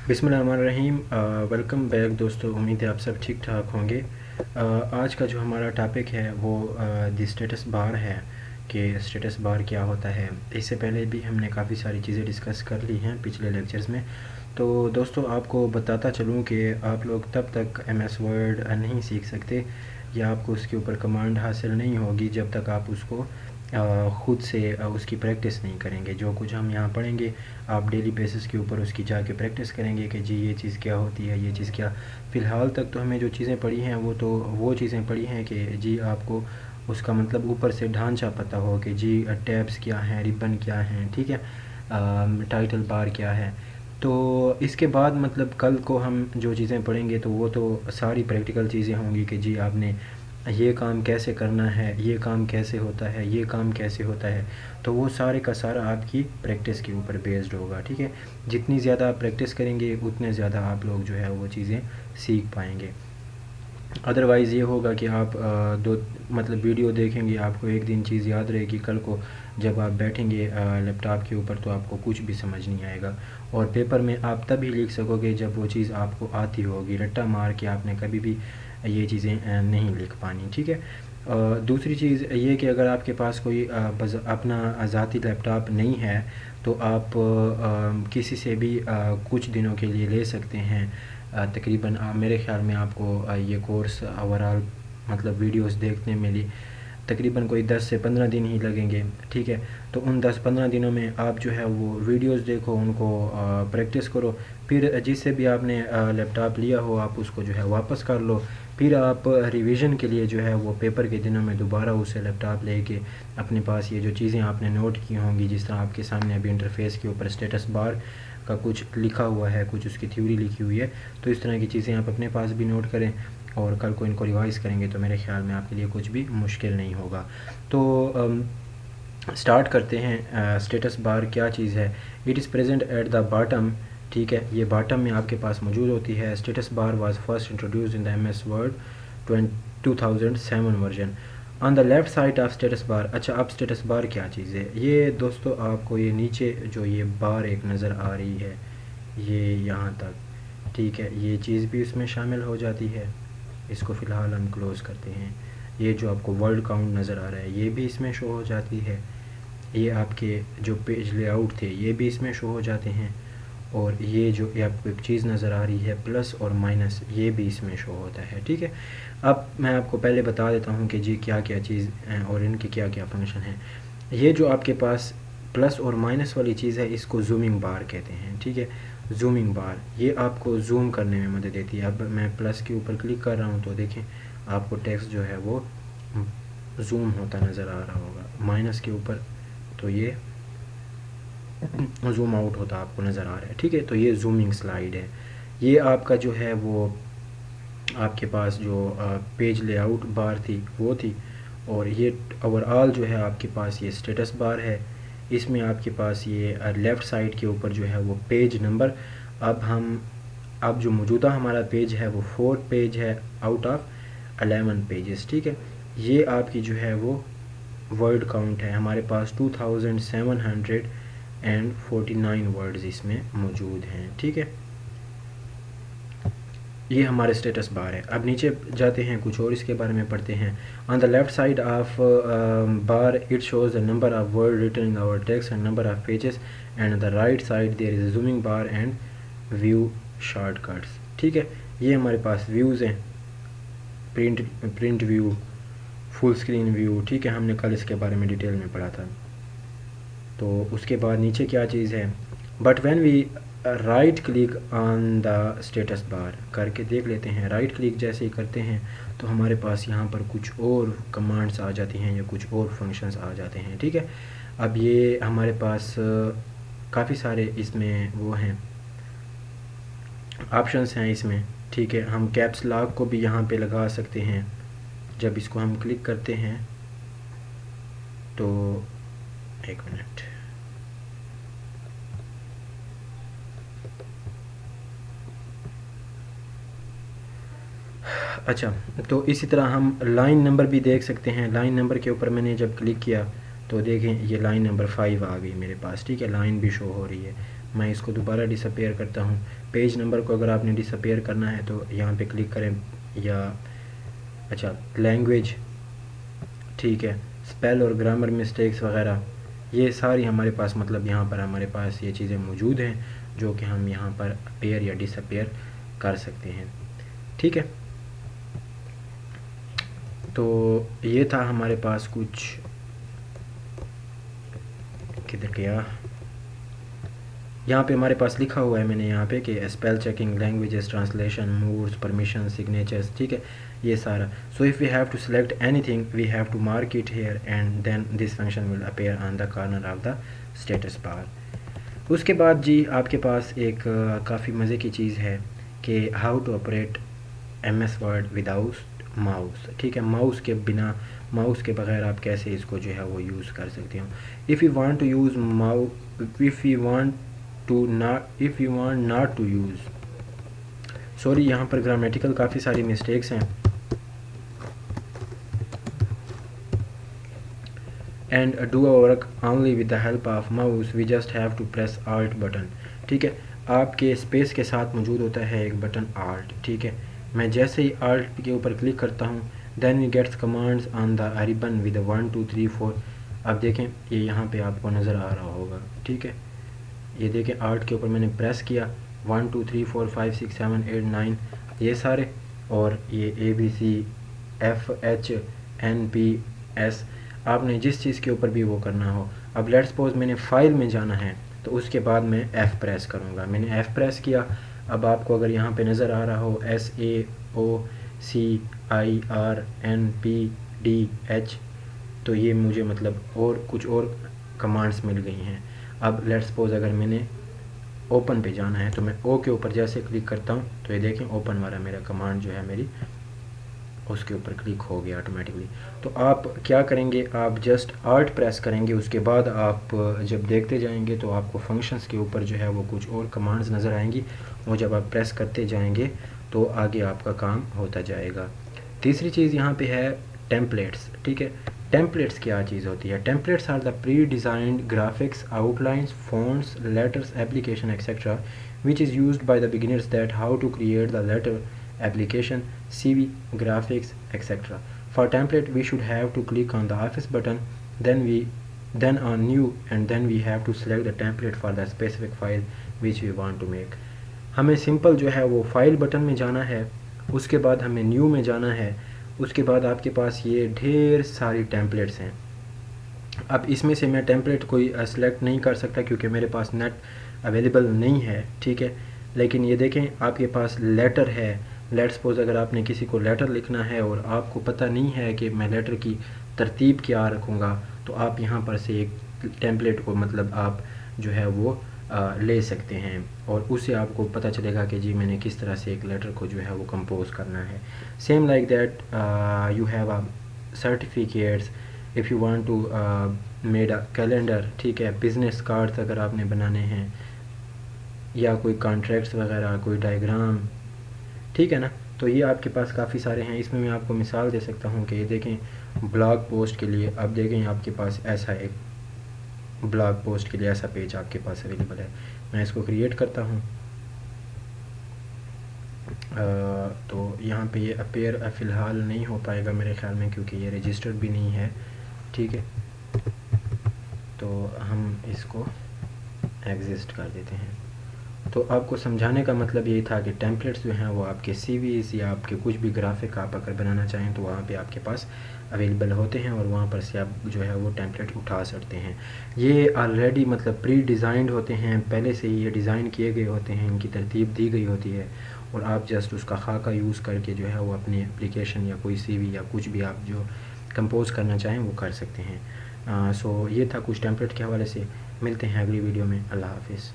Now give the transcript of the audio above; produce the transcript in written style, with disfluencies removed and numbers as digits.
بسم اللہ الرحمن الرحیم۔ ویلکم بیک دوستو، امید ہے آپ سب ٹھیک ٹھاک ہوں گے۔ آج کا جو ہمارا ٹاپک ہے وہ دی اسٹیٹس بار ہے کہ اسٹیٹس بار کیا ہوتا ہے۔ اس سے پہلے بھی ہم نے کافی ساری چیزیں ڈسکس کر لی ہیں پچھلے لیکچرز میں، تو دوستو آپ کو بتاتا چلوں کہ آپ لوگ تب تک ایم ایس ورڈ نہیں سیکھ سکتے یا آپ کو اس کے اوپر کمانڈ حاصل نہیں ہوگی جب تک آپ اس کو خود سے اس کی پریکٹس نہیں کریں گے۔ جو کچھ ہم یہاں پڑھیں گے آپ ڈیلی بیسس کے اوپر اس کی جا کے پریکٹس کریں گے کہ جی یہ چیز کیا ہوتی ہے، یہ چیز کیا۔ فی الحال تک تو ہمیں جو چیزیں پڑھی ہیں وہ چیزیں پڑھی ہیں کہ جی آپ کو اس کا مطلب اوپر سے ڈھانچہ پتہ ہو کہ جی ٹیبس کیا ہیں، ریبن کیا ہیں، ٹھیک ہے، ٹائٹل بار کیا ہے۔ تو اس کے بعد مطلب کل کو ہم جو چیزیں پڑھیں گے تو وہ تو ساری پریکٹیکل چیزیں ہوں گی کہ جی آپ نے یہ کام کیسے کرنا ہے، یہ کام کیسے ہوتا ہے، یہ کام کیسے ہوتا ہے۔ تو وہ سارے کا سارا آپ کی پریکٹس کے اوپر بیسڈ ہوگا، ٹھیک ہے۔ جتنی زیادہ آپ پریکٹس کریں گے اتنے زیادہ آپ لوگ جو ہے وہ چیزیں سیکھ پائیں گے۔ ادروائز یہ ہوگا کہ آپ مطلب ویڈیو دیکھیں گے، آپ کو ایک دن چیز یاد رہے گی، کل کو جب آپ بیٹھیں گے لیپ ٹاپ کے اوپر تو آپ کو کچھ بھی سمجھ نہیں آئے گا، اور پیپر میں آپ تب ہی لکھ سکو گے جب وہ چیز آپ کو آتی ہوگی۔ رٹا مار کے آپ نے کبھی بھی یہ چیزیں نہیں لکھ پانی، ٹھیک ہے۔ دوسری چیز یہ کہ اگر آپ کے پاس کوئی اپنا ذاتی لیپ ٹاپ نہیں ہے تو آپ کسی سے بھی کچھ دنوں کے لیے لے سکتے ہیں۔ تقریباً میرے خیال میں آپ کو یہ کورس اوورال مطلب ویڈیوز دیکھنے میں تقریباً کوئی 10 سے 15 دن ہی لگیں گے، ٹھیک ہے۔ تو ان 10-15 دنوں میں آپ جو ہے وہ ویڈیوز دیکھو، ان کو پریکٹس کرو، پھر جس سے بھی آپ نے لیپ ٹاپ لیا ہو آپ اس کو جو ہے واپس کر لو، پھر آپ ریویژن کے لیے جو ہے وہ پیپر کے دنوں میں دوبارہ اسے لیپ ٹاپ لے کے اپنے پاس یہ جو چیزیں آپ نے نوٹ کی ہوں گی، جس طرح آپ کے سامنے ابھی انٹرفیس کے اوپر اسٹیٹس بار کا کچھ لکھا ہوا ہے، کچھ اس کی تھیوری لکھی ہوئی ہے، تو اس طرح کی چیزیں آپ اپنے پاس بھی نوٹ کریں اور کل کو ان کو ریوائز کریں گے تو میرے خیال میں آپ کے لیے کچھ بھی مشکل نہیں ہوگا۔ تو سٹارٹ کرتے ہیں۔ اسٹیٹس بار کیا چیز ہے؟ It is present at the bottom, ٹھیک ہے، یہ باٹم میں آپ کے پاس موجود ہوتی ہے۔ Status bar was first introduced in the M S Word 2007 version on the left side of status bar. اچھا، اب اسٹیٹس بار کیا چیز ہے؟ یہ دوستو آپ کو یہ نیچے جو یہ بار ایک نظر آ رہی ہے، یہ یہاں تک، ٹھیک ہے، یہ چیز بھی اس میں شامل ہو جاتی ہے۔ اس کو فی الحال ہم کلوز کرتے ہیں۔ یہ جو آپ کو ورڈ کاؤنٹ نظر آ رہا ہے یہ بھی اس میں شو ہو جاتی ہے۔ یہ آپ کے جو پیج لے آؤٹ تھے یہ بھی اس میں شو ہو جاتے ہیں، اور یہ جو آپ کو ایک چیز نظر آ رہی ہے پلس اور مائنس، یہ بھی اس میں شو ہوتا ہے، ٹھیک ہے۔ اب میں آپ کو پہلے بتا دیتا ہوں کہ جی کیا کیا چیز ہیں اور ان کے کیا کیا فنکشن ہیں۔ یہ جو آپ کے پاس پلس اور مائنس والی چیز ہے اس کو زومنگ بار کہتے ہیں، ٹھیک ہے۔ زومنگ بار یہ آپ کو زوم کرنے میں مدد دیتی ہے۔ اب میں پلس کے اوپر کلک کر رہا ہوں تو دیکھیں آپ کو ٹیکسٹ جو ہے وہ زوم ہوتا نظر آ رہا ہوگا، مائنس کے اوپر تو یہ زوم آؤٹ ہوتا آپ کو نظر آ رہا ہے، ٹھیک ہے۔ تو یہ زومنگ سلائیڈ ہے۔ یہ آپ کا جو ہے وہ آپ کے پاس جو پیج لے آؤٹ بار تھی وہ تھی، اور یہ اوور آل جو ہے آپ کے پاس یہ اسٹیٹس بار ہے۔ اس میں آپ کے پاس یہ لیفٹ سائڈ کے اوپر جو ہے وہ پیج نمبر، اب جو موجودہ ہمارا پیج ہے وہ 4 پیج ہے آؤٹ آف 11 پیجز، ٹھیک ہے۔ یہ آپ کی جو ہے وہ ورڈ کاؤنٹ ہے، ہمارے پاس 2749 ورڈز اس میں موجود ہیں، ٹھیک ہے۔ یہ ہمارے اسٹیٹس بار ہے۔ اب نیچے جاتے ہیں کچھ اور اس کے بارے میں پڑھتے ہیں۔ On the left side of bar it shows the number of word written in our text and number of pages, and on the right side there is a zooming bar and view shortcuts, ٹھیک ہے۔ یہ ہمارے پاس views ہیں، print view, full screen view, ٹھیک ہے، ہم نے کل اس کے بارے میں ڈیٹیل میں پڑھا تھا۔ تو اس کے بعد نیچے کیا چیز ہے؟ But when we right click on the status bar, کر کے دیکھ لیتے ہیں۔ رائٹ کلک جیسے ہی کرتے ہیں تو ہمارے پاس یہاں پر کچھ اور کمانڈس آ جاتی ہیں یا کچھ اور فنکشنز آ جاتے ہیں، ٹھیک ہے۔ اب یہ ہمارے پاس کافی سارے اس میں وہ ہیں آپشنس ہیں اس میں، ٹھیک ہے۔ ہم کیپس لاک کو بھی یہاں پہ لگا سکتے ہیں۔ جب اس کو ہم کلک کرتے ہیں تو ایک منٹ، اچھا، تو اسی طرح ہم لائن نمبر بھی دیکھ سکتے ہیں۔ لائن نمبر کے اوپر میں نے جب کلک کیا تو دیکھیں یہ لائن نمبر 5 آ گئی میرے پاس، ٹھیک ہے، لائن بھی شو ہو رہی ہے۔ میں اس کو دوبارہ ڈس اپیئر کرتا ہوں. پیج نمبر کو اگر آپ نے ڈس اپیئر کرنا ہے تو یہاں پہ کلک کریں, یا اچھا لینگویج, ٹھیک ہے, اسپیل اور گرامر مسٹیکس وغیرہ یہ ساری ہمارے پاس مطلب یہاں پر ہمارے پاس یہ چیزیں موجود ہیں جو کہ ہم یہاں پر اپیئر یا ڈس اپیئر کر سکتے ہیں. ٹھیک ہے, تو یہ تھا ہمارے پاس کچھ, کدھر گیا, یہاں پہ ہمارے پاس لکھا ہوا ہے میں نے یہاں پہ کہ spell checking, languages, translation, modes, permission, signatures, ٹھیک ہے, یہ سارا. So if we have to select anything we have to mark it here and then this function will appear on the corner of the status bar. اس کے بعد جی آپ کے پاس ایک کافی مزے کی چیز ہے کہ how to operate M S Word without mouse. ٹھیک ہے, ماؤس کے بنا, ماؤس کے بغیر آپ کیسے اس کو جو ہے وہ یوز کر سکتے ہو. If you want to use if you want not to use, sorry یہاں پر گرامیٹیکل کافی ساری مسٹیکس ہیں. And do work only with the help of mouse we just have to press Alt button. ٹھیک ہے, آپ کے اسپیس کے ساتھ موجود ہوتا ہے ایک بٹن آلٹ. ٹھیک ہے, میں جیسے ہی آلٹ کے اوپر کلک کرتا ہوں then we gets commands on the ribbon with 1 2 3 4. اب دیکھیں یہ یہاں پہ آپ کو نظر آ رہا ہوگا. ٹھیک ہے, یہ دیکھیں آلٹ کے اوپر میں نے پریس کیا, 1 2 3 4 5 6 7 8 9 یہ سارے, اور یہ ABC FH NP S, آپ نے جس چیز کے اوپر بھی وہ کرنا ہو. اب لیٹس سپوز میں نے فائل میں جانا ہے تو اس کے بعد میں F پریس کروں گا. میں نے F پریس کیا. اب آپ کو اگر یہاں پہ نظر آ رہا ہو SAOCIRNPDH, تو یہ مجھے مطلب اور کچھ اور کمانڈس مل گئی ہیں. اب لیٹس سپوز اگر میں نے اوپن پہ جانا ہے تو میں او کے اوپر جیسے کلک کرتا ہوں تو یہ دیکھیں اوپن والا میرا کمانڈ جو ہے میری اس کے اوپر کلک ہو گیا آٹومیٹکلی. تو آپ کیا کریں گے, آپ جسٹ آلٹ پریس کریں گے, اس کے بعد آپ جب دیکھتے جائیں گے تو آپ کو فنکشنز کے اوپر جو ہے وہ کچھ اور کمانڈز نظر آئیں گی, اور جب آپ پریس کرتے جائیں گے تو آگے آپ کا کام ہوتا جائے گا. تیسری چیز یہاں پہ ہے ٹیمپلیٹس. ٹھیک ہے, ٹیمپلیٹس کیا چیز ہوتی ہے؟ Templates are the pre designed graphics, outlines, fonts, letters, application etcetera which is used by the beginners that how to create the letter, application, CV, graphics, etc. For template we should have to click on the office button, then on new, and then we have to select the template for the specific file which we want to make. ہمیں simple جو ہے وہ file button میں جانا ہے, اس کے بعد ہمیں نیو میں جانا ہے, اس کے بعد آپ کے پاس یہ ڈھیر ساری ٹیمپلیٹس ہیں. اب اس میں سے میں ٹیمپلیٹ کوئی سلیکٹ نہیں کر سکتا کیونکہ میرے پاس نیٹ اویلیبل نہیں ہے. ٹھیک ہے, لیکن یہ دیکھیں آپ کے پاس لیٹر ہے. لیٹ سپوز اگر آپ نے کسی کو لیٹر لکھنا ہے اور آپ کو پتہ نہیں ہے کہ میں لیٹر کی ترتیب کیا رکھوں گا, تو آپ یہاں پر سے ایک ٹیمپلیٹ کو مطلب آپ جو ہے وہ لے سکتے ہیں, اور اس سے آپ کو پتہ چلے گا کہ جی میں نے کس طرح سے ایک لیٹر کو جو ہے وہ کمپوز کرنا ہے. Same like that you have certificates if you want to made a calendar. ٹھیک ہے, بزنس کارڈس اگر آپ نے بنانے ہیں, یا کوئی کانٹریکٹس وغیرہ, کوئی ڈائیگرام. ٹھیک ہے نا, تو یہ آپ کے پاس کافی سارے ہیں. اس میں آپ کو مثال دے سکتا ہوں کہ یہ دیکھیں بلاگ پوسٹ کے لیے, اب دیکھیں آپ کے پاس ایسا ایک بلاگ پوسٹ کے لیے ایسا پیج آپ کے پاس اویلیبل ہے. میں اس کو کریٹ کرتا ہوں, تو یہاں پہ یہ اپیئر فی الحال نہیں ہو پائے گا میرے خیال میں کیونکہ یہ رجسٹرڈ بھی نہیں ہے. ٹھیک ہے, تو ہم اس کو ایگزسٹ کر دیتے ہیں. تو آپ کو سمجھانے کا مطلب یہی تھا کہ ٹیمپلیٹس جو ہیں وہ آپ کے سی ویز یا آپ کے کچھ بھی گرافک آپ اگر بنانا چاہیں تو وہاں پہ آپ کے پاس اویلیبل ہوتے ہیں, اور وہاں پر سے آپ جو ہے وہ ٹیمپلیٹ اٹھا سکتے ہیں. یہ آلریڈی مطلب پری ڈیزائنڈ ہوتے ہیں, پہلے سے ہی یہ ڈیزائن کیے گئے ہوتے ہیں, ان کی ترتیب دی گئی ہوتی ہے, اور آپ جسٹ اس کا خاکہ یوز کر کے جو ہے وہ اپنی اپلیکیشن یا کوئی سی وی یا کچھ بھی آپ جو کمپوز کرنا چاہیں وہ کر سکتے ہیں. سو یہ تھا کچھ ٹیمپلیٹ کے حوالے سے. ملتے ہیں اگلی ویڈیو میں. اللہ حافظ.